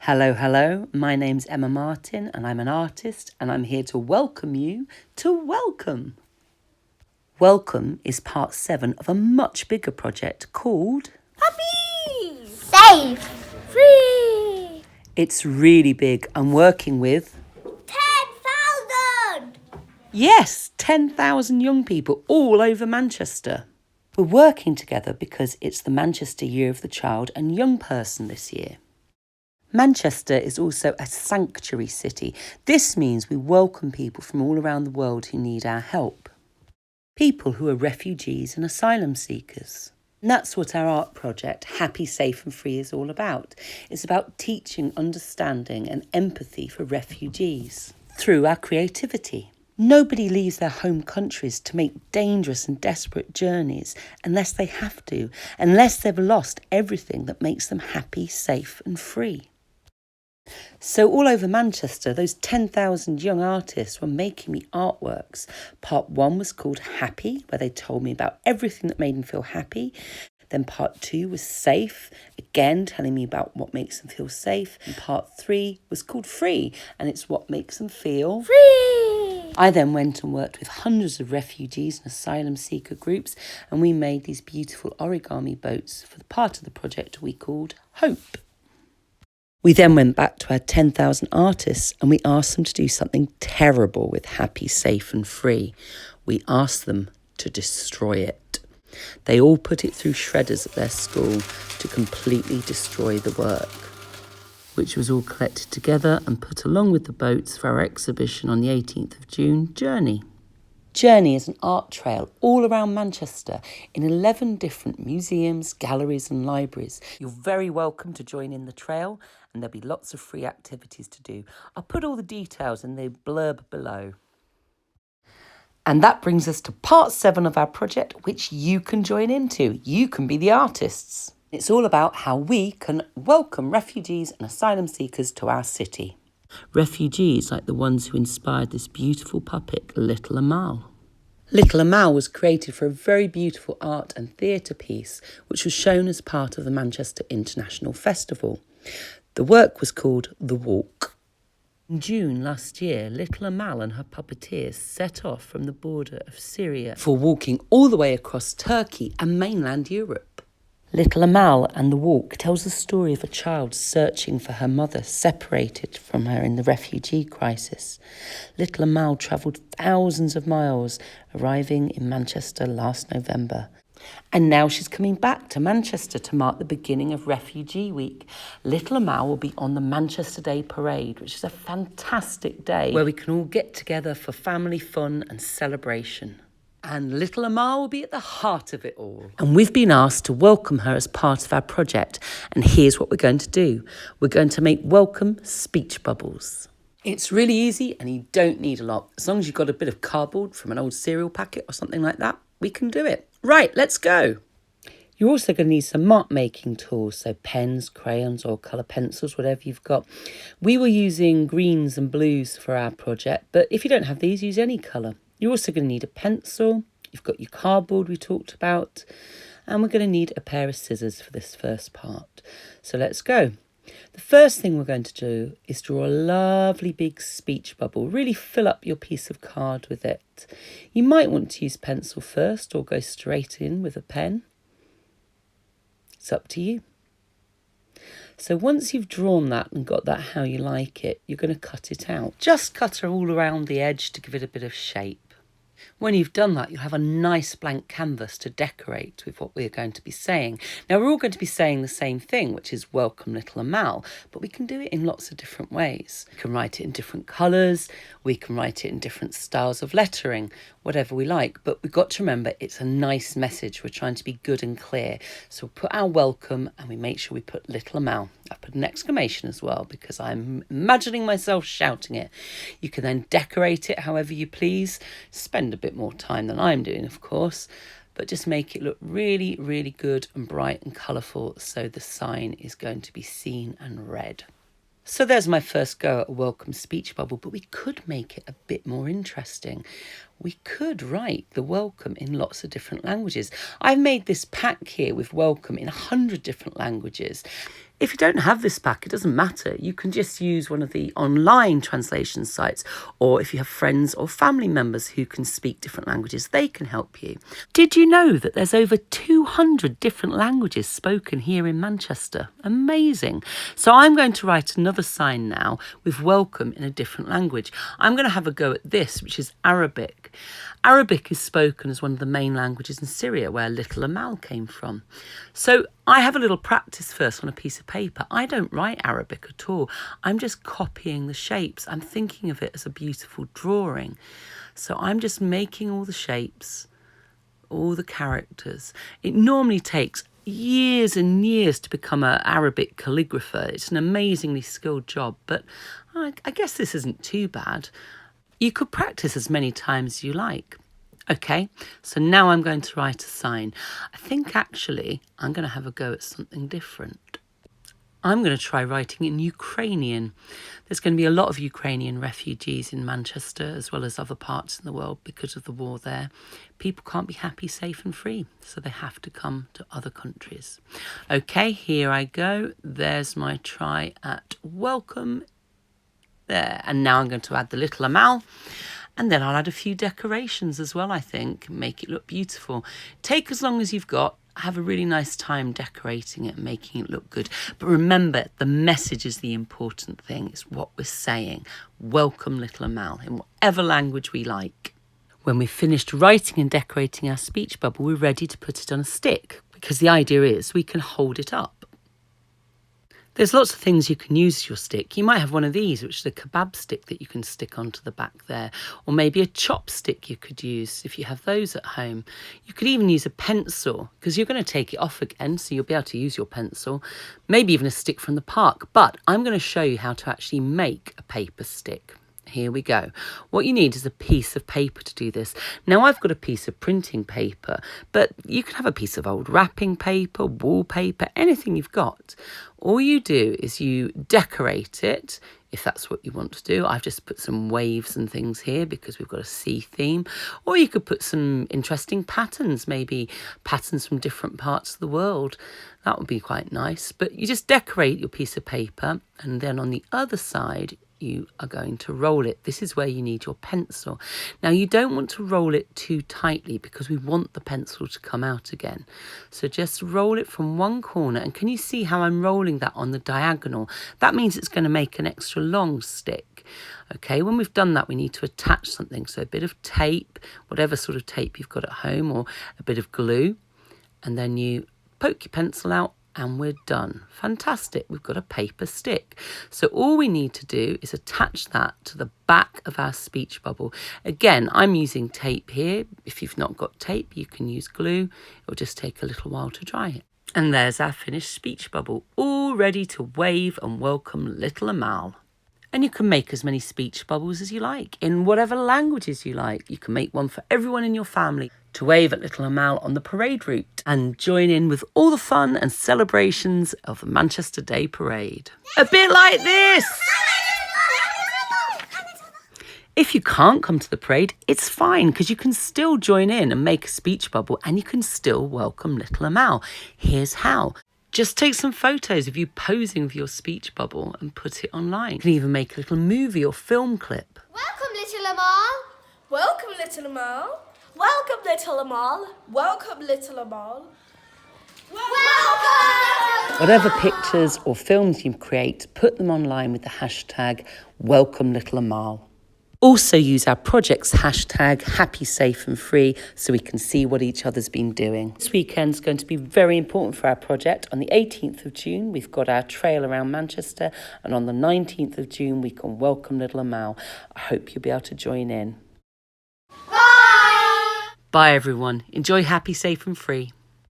Hello, hello. My name's Emma Martin and I'm an artist and I'm here to welcome you to Welcome. Welcome is part 7 of a much bigger project called Happy! Safe! Free! It's really big. I'm working with 10,000! Yes, 10,000 young people all over Manchester. We're working together because it's the Manchester Year of the Child and Young Person this year. Manchester is also a sanctuary city. This means we welcome people from all around the world who need our help. People who are refugees and asylum seekers. And that's what our art project, Happy, Safe and Free, is all about. It's about teaching understanding and empathy for refugees through our creativity. Nobody leaves their home countries to make dangerous and desperate journeys unless they have to, unless they've lost everything that makes them happy, safe and free. So all over Manchester, those 10,000 young artists were making me artworks. Part 1 was called Happy, where they told me about everything that made them feel happy. Then part 2 was Safe, again telling me about what makes them feel safe. And part 3 was called Free, and it's what makes them feel Free! I then went and worked with hundreds of refugees and asylum seeker groups, and we made these beautiful origami boats for the part of the project we called Hope. We then went back to our 10,000 artists and we asked them to do something terrible with Happy, Safe and Free. We asked them to destroy it. They all put it through shredders at their school to completely destroy the work, which was all collected together and put along with the boats for our exhibition on the 18th of June, Journey. Journey is an art trail all around Manchester in 11 different museums, galleries and libraries. You're very welcome to join in the trail and there'll be lots of free activities to do. I'll put all the details in the blurb below. And that brings us to part 7 of our project, which you can join into. You can be the artists. It's all about how we can welcome refugees and asylum seekers to our city. Refugees like the ones who inspired this beautiful puppet, Little Amal. Little Amal was created for a very beautiful art and theatre piece, which was shown as part of the Manchester International Festival. The work was called The Walk. In June last year, Little Amal and her puppeteers set off from the border of Syria for walking all the way across Turkey and mainland Europe. Little Amal and The Walk tells the story of a child searching for her mother, separated from her in the refugee crisis. Little Amal travelled thousands of miles, arriving in Manchester last November. And now she's coming back to Manchester to mark the beginning of Refugee Week. Little Amal will be on the Manchester Day Parade, which is a fantastic day where we can all get together for family fun and celebration. And Little Amal will be at the heart of it all. And we've been asked to welcome her as part of our project. And here's what we're going to do. We're going to make welcome speech bubbles. It's really easy and you don't need a lot. As long as you've got a bit of cardboard from an old cereal packet or something like that, we can do it. Right, let's go. You're also going to need some mark making tools, so pens, crayons or colour pencils, whatever you've got. We were using greens and blues for our project, but if you don't have these, use any colour. You're also going to need a pencil, you've got your cardboard we talked about, and we're going to need a pair of scissors for this first part. So let's go. The first thing we're going to do is draw a lovely big speech bubble. Really fill up your piece of card with it. You might want to use pencil first or go straight in with a pen. It's up to you. So once you've drawn that and got that how you like it, you're going to cut it out. Just cut her all around the edge to give it a bit of shape. When you've done that, you'll have a nice blank canvas to decorate with what we're going to be saying. Now, we're all going to be saying the same thing, which is welcome Little Amal, but we can do it in lots of different ways. We can write it in different colours, we can write it in different styles of lettering, whatever we like, but we've got to remember it's a nice message. We're trying to be good and clear. So we'll put our welcome and we make sure we put Little Amal. I put an exclamation as well because I'm imagining myself shouting it. You can then decorate it however you please. Spend a bit more time than I'm doing, of course, but just make it look really, really good and bright and colourful so the sign is going to be seen and read. So there's my first go at a welcome speech bubble, but we could make it a bit more interesting. We could write the welcome in lots of different languages. I've made this pack here with welcome in 100 different languages. If you don't have this pack, it doesn't matter. You can just use one of the online translation sites, or if you have friends or family members who can speak different languages, they can help you. Did you know that there's over 200 different languages spoken here in Manchester? Amazing. So I'm going to write another sign now with welcome in a different language. I'm going to have a go at this, which is Arabic. Arabic is spoken as one of the main languages in Syria, where Little Amal came from. So I have a little practice first on a piece of paper. I don't write Arabic at all. I'm just copying the shapes. I'm thinking of it as a beautiful drawing. So I'm just making all the shapes, all the characters. It normally takes years and years to become an Arabic calligrapher. It's an amazingly skilled job, but I guess this isn't too bad. You could practice as many times as you like. Okay, so now I'm going to write a sign. I think actually I'm going to have a go at something different. I'm going to try writing in Ukrainian. There's going to be a lot of Ukrainian refugees in Manchester as well as other parts in the world because of the war there. People can't be happy, safe and free, so they have to come to other countries. Okay, here I go. There's my try at welcome. There, and now I'm going to add the Little Amal, and then I'll add a few decorations as well, I think, make it look beautiful. Take as long as you've got, have a really nice time decorating it and making it look good. But remember, the message is the important thing. It's what we're saying. Welcome Little Amal in whatever language we like. When we've finished writing and decorating our speech bubble, we're ready to put it on a stick, because the idea is we can hold it up. There's lots of things you can use as your stick. You might have one of these, which is a kebab stick that you can stick onto the back there. Or maybe a chopstick you could use if you have those at home. You could even use a pencil, because you're going to take it off again, so you'll be able to use your pencil. Maybe even a stick from the park. But I'm going to show you how to actually make a paper stick. Here we go. What you need is a piece of paper to do this. Now I've got a piece of printing paper, but you can have a piece of old wrapping paper, wallpaper, anything you've got. All you do is you decorate it, if that's what you want to do. I've just put some waves and things here because we've got a sea theme. Or you could put some interesting patterns, maybe patterns from different parts of the world. That would be quite nice. But you just decorate your piece of paper, and then on the other side, you are going to roll it. This is where you need your pencil. Now you don't want to roll it too tightly because we want the pencil to come out again. So just roll it from one corner, and can you see how I'm rolling that on the diagonal? That means it's going to make an extra long stick. Okay, when we've done that, we need to attach something. So a bit of tape, whatever sort of tape you've got at home, or a bit of glue, and then you poke your pencil out, and we're done. Fantastic, we've got a paper stick. So all we need to do is attach that to the back of our speech bubble. Again, I'm using tape here. If you've not got tape, you can use glue. It'll just take a little while to dry it. And there's our finished speech bubble, all ready to wave and welcome Little Amal. And you can make as many speech bubbles as you like, in whatever languages you like. You can make one for everyone in your family to wave at Little Amal on the parade route and join in with all the fun and celebrations of the Manchester Day Parade. A bit like this! If you can't come to the parade, it's fine, because you can still join in and make a speech bubble, and you can still welcome Little Amal. Here's how. Just take some photos of you posing with your speech bubble and put it online. You can even make a little movie or film clip. Welcome, Little Amal. Welcome, Little Amal. Welcome, Little Amal. Welcome, Little Amal. Welcome! Whatever pictures or films you create, put them online with the hashtag Welcome Little Amal. Also use our project's hashtag Happy, Safe and Free so we can see what each other's been doing. This weekend's going to be very important for our project. On the 18th of June, we've got our trail around Manchester, and on the 19th of June, we can welcome Little Amal. I hope you'll be able to join in. Bye! Bye everyone. Enjoy Happy, Safe and Free.